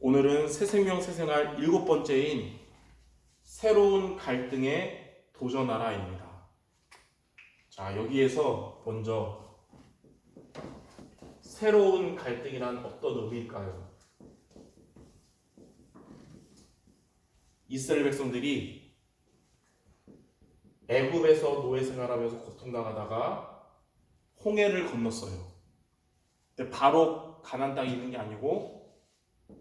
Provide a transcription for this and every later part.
오늘은 새생명 새생활 7번째인 새로운 갈등에 도전하라입니다. 자, 여기에서 먼저 새로운 갈등이란 어떤 의미일까요? 이스라엘 백성들이 애굽에서 노예 생활하면서 고통당하다가 홍해를 건넜어요. 근데 바로 가나안 땅에 있는 게 아니고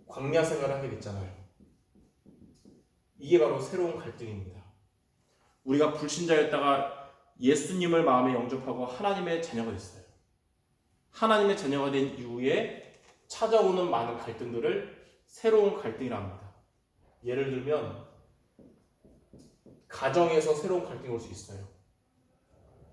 광야 생활을 하게 됐잖아요. 이게 바로 새로운 갈등입니다. 우리가 불신자였다가 예수님을 마음에 영접하고 하나님의 자녀가 됐어요. 하나님의 자녀가 된 이후에 찾아오는 많은 갈등들을 새로운 갈등이라 합니다. 예를 들면 가정에서 새로운 갈등이 올 수 있어요.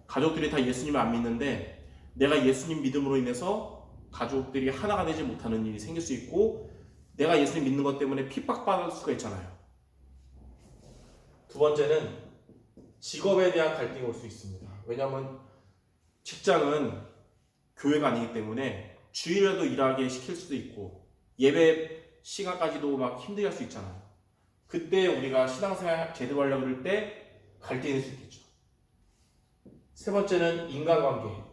가족들이 다 예수님을 안 믿는데 내가 예수님 믿음으로 인해서 가족들이 하나가 되지 못하는 일이 생길 수 있고, 내가 예수님 믿는 것 때문에 핍박받을 수가 있잖아요. 두 번째는 직업에 대한 갈등이 올 수 있습니다. 왜냐하면 직장은 교회가 아니기 때문에 주일에도 일하게 시킬 수도 있고 예배 시간까지도 막 힘들게 할 수 있잖아요. 그때 우리가 신앙생활 제대로 하려고 그럴 때 갈등이 될 수 있겠죠. 세 번째는 인간관계.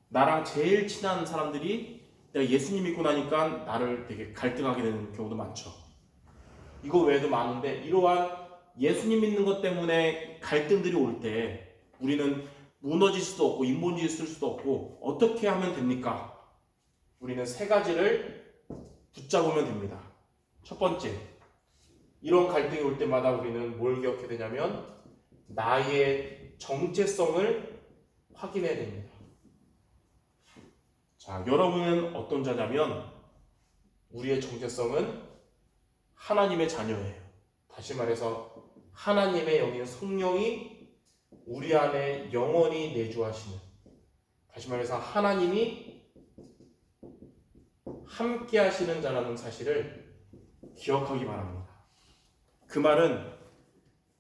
나랑 제일 친한 사람들이 내가 예수님 믿고 나니까 나를 되게 갈등하게 되는 경우도 많죠. 이거 외에도 많은데, 이러한 예수님 믿는 것 때문에 갈등들이 올 때 우리는 무너질 수도 없고 인본주의 쓸 수도 없고 어떻게 하면 됩니까? 우리는 세 가지를 붙잡으면 됩니다. 첫 번째, 이런 갈등이 올 때마다 우리는 뭘 기억해야 되냐면 나의 정체성을 확인해야 됩니다. 자, 여러분은 어떤 자냐면 우리의 정체성은 하나님의 자녀예요. 다시 말해서 하나님의 영인 성령이 우리 안에 영원히 내주하시는, 다시 말해서 하나님이 함께 하시는 자라는 사실을 기억하기 바랍니다. 그 말은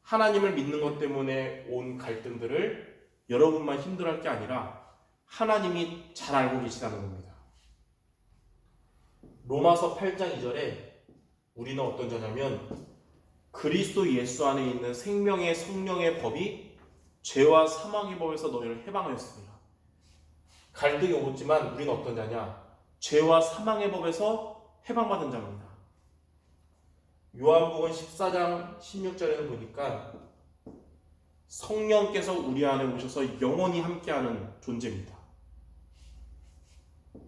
하나님을 믿는 것 때문에 온 갈등들을 여러분만 힘들어할 게 아니라 하나님이 잘 알고 계시다는 겁니다. 로마서 8장 2절에 우리는 어떤 자냐면 그리스도 예수 안에 있는 생명의 성령의 법이 죄와 사망의 법에서 너희를 해방하였습니다. 갈등이 오지만 우리는 어떤 자냐? 죄와 사망의 법에서 해방받은 자입니다. 요한복음 14장 16절에는 보니까 성령께서 우리 안에 오셔서 영원히 함께하는 존재입니다.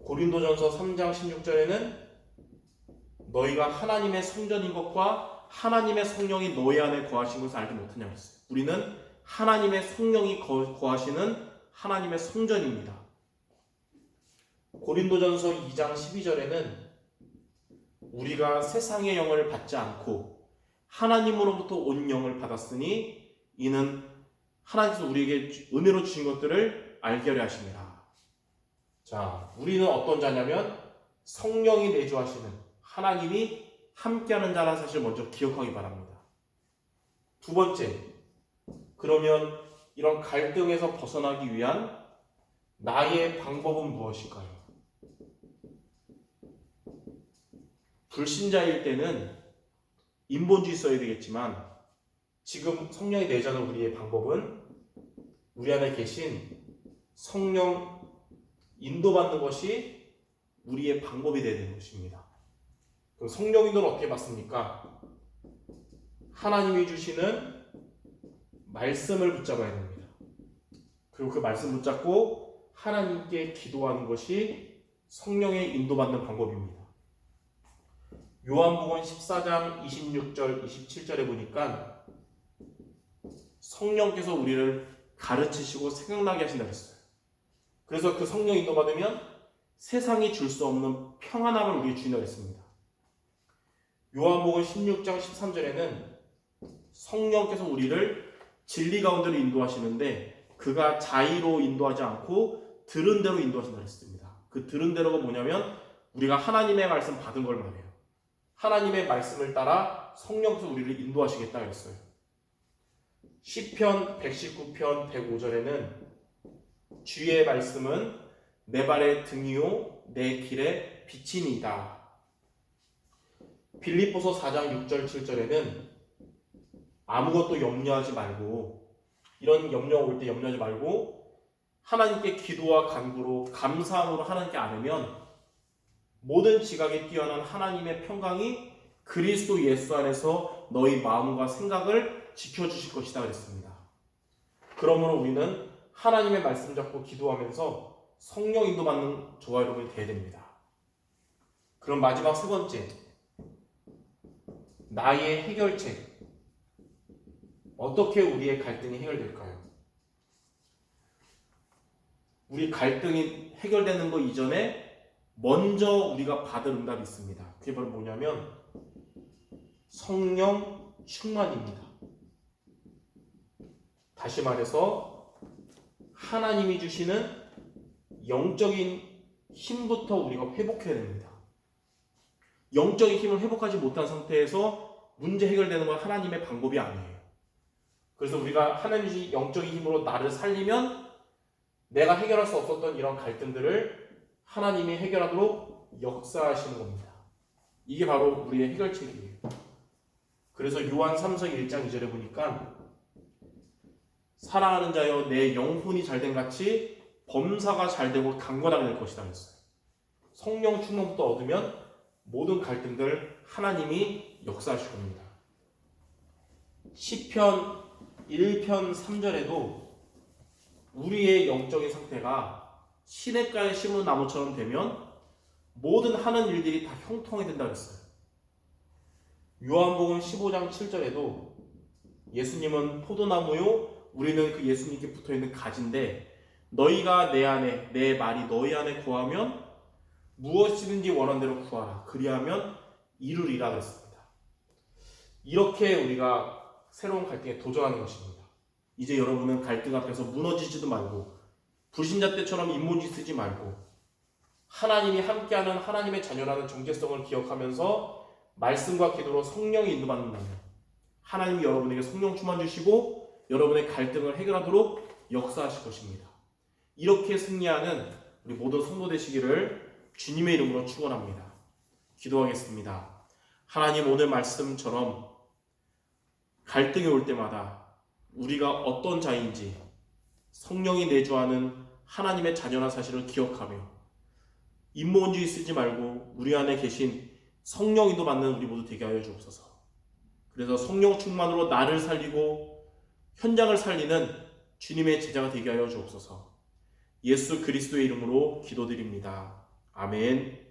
고린도전서 3장 16절에는 너희가 하나님의 성전인 것과 하나님의 성령이 너희 안에 거하신 것을 알지 못하냐고 했어요. 우리는 하나님의 성령이 거하시는 하나님의 성전입니다. 고린도전서 2장 12절에는 우리가 세상의 영을 받지 않고 하나님으로부터 온 영을 받았으니 이는 하나님께서 우리에게 은혜로 주신 것들을 알게 하려 하십니다. 자, 우리는 어떤 자냐면 성령이 내주하시는 하나님이 함께하는 자라는 사실을 먼저 기억하기 바랍니다. 두 번째, 그러면 이런 갈등에서 벗어나기 위한 나의 방법은 무엇일까요? 불신자일 때는 인본주의 써야 되겠지만 지금 성령이 내주하는 우리의 방법은 우리 안에 계신 성령 인도받는 것이 우리의 방법이 되어야 되는 것입니다. 그럼 성령 인도는 어떻게 받습니까? 하나님이 주시는 말씀을 붙잡아야 됩니다. 그리고 그 말씀 붙잡고 하나님께 기도하는 것이 성령의 인도받는 방법입니다. 요한복음 14장 26절 27절에 보니까 성령께서 우리를 가르치시고 생각나게 하신다고 했어요. 그래서 그 성령 인도받으면 세상이 줄 수 없는 평안함을 우리에게 주인다고 했습니다. 요한복음 16장 13절에는 성령께서 우리를 진리 가운데로 인도하시는데 그가 자의로 인도하지 않고 들은 대로 인도하신다고 했습니다. 그 들은 대로가 뭐냐면 우리가 하나님의 말씀 받은 걸 말해요. 하나님의 말씀을 따라 성령께서 우리를 인도하시겠다고 했어요. 시편 119편 105절에는 주의 말씀은 내 발의 등이요 내 길의 빛이니이다. 빌립보서 4장 6절 7절에는 아무것도 염려하지 말고, 이런 염려가 올 때 염려하지 말고 하나님께 기도와 간구로 감사함으로 하나님께 아뢰면 모든 지각에 뛰어난 하나님의 평강이 그리스도 예수 안에서 너희 마음과 생각을 지켜주실 것이다 그랬습니다. 그러므로 우리는 하나님의 말씀 잡고 기도하면서 성령 인도받는 저와 여러분이 되어야 됩니다. 그럼 마지막 세 번째, 나의 해결책. 어떻게 우리의 갈등이 해결될까요? 우리 갈등이 해결되는 것 이전에 먼저 우리가 받을 응답이 있습니다. 그게 바로 뭐냐면 성령 충만입니다. 다시 말해서 하나님이 주시는 영적인 힘부터 우리가 회복해야 됩니다. 영적인 힘을 회복하지 못한 상태에서 문제 해결되는 건 하나님의 방법이 아니에요. 그래서 우리가 하나님이 주신 영적인 힘으로 나를 살리면 내가 해결할 수 없었던 이런 갈등들을 하나님이 해결하도록 역사하시는 겁니다. 이게 바로 우리의 해결책이에요. 그래서 요한 3서 1장 2절에 보니까 사랑하는 자여 내 영혼이 잘된 같이 범사가 잘되고 강건하게 될 것이다 그랬어요. 성령 충만부터 얻으면 모든 갈등들 하나님이 역사하실 겁니다. 시편 1편 3절에도 우리의 영적인 상태가 시냇가에 심은 나무처럼 되면 모든 하는 일들이 다 형통하게 된다 그랬어요. 요한복음 15장 7절에도 예수님은 포도나무요 우리는 그 예수님께 붙어있는 가지인데 너희가 내 안에 내 말이 너희 안에 거하면 무엇이든지 원하는 대로 구하라 그리하면 이루리라 그랬습니다. 이렇게 우리가 새로운 갈등에 도전하는 것입니다. 이제 여러분은 갈등 앞에서 무너지지도 말고 불신자 때처럼 인문지 쓰지 말고 하나님이 함께하는 하나님의 자녀라는 정체성을 기억하면서 말씀과 기도로 성령이 인도받는다면 하나님이 여러분에게 성령 충만 주시고 여러분의 갈등을 해결하도록 역사하실 것입니다. 이렇게 승리하는 우리 모든 성도 되시기를 주님의 이름으로 축원합니다. 기도하겠습니다. 하나님 오늘 말씀처럼 갈등이 올 때마다 우리가 어떤 자인지 성령이 내주하는 하나님의 자녀란 사실을 기억하며 인본주의 쓰지 말고 우리 안에 계신 성령인도 받는 우리 모두 되게 하여 주옵소서. 그래서 성령 충만으로 나를 살리고 현장을 살리는 주님의 제자가 되게 하여 주옵소서. 예수 그리스도의 이름으로 기도드립니다. 아멘.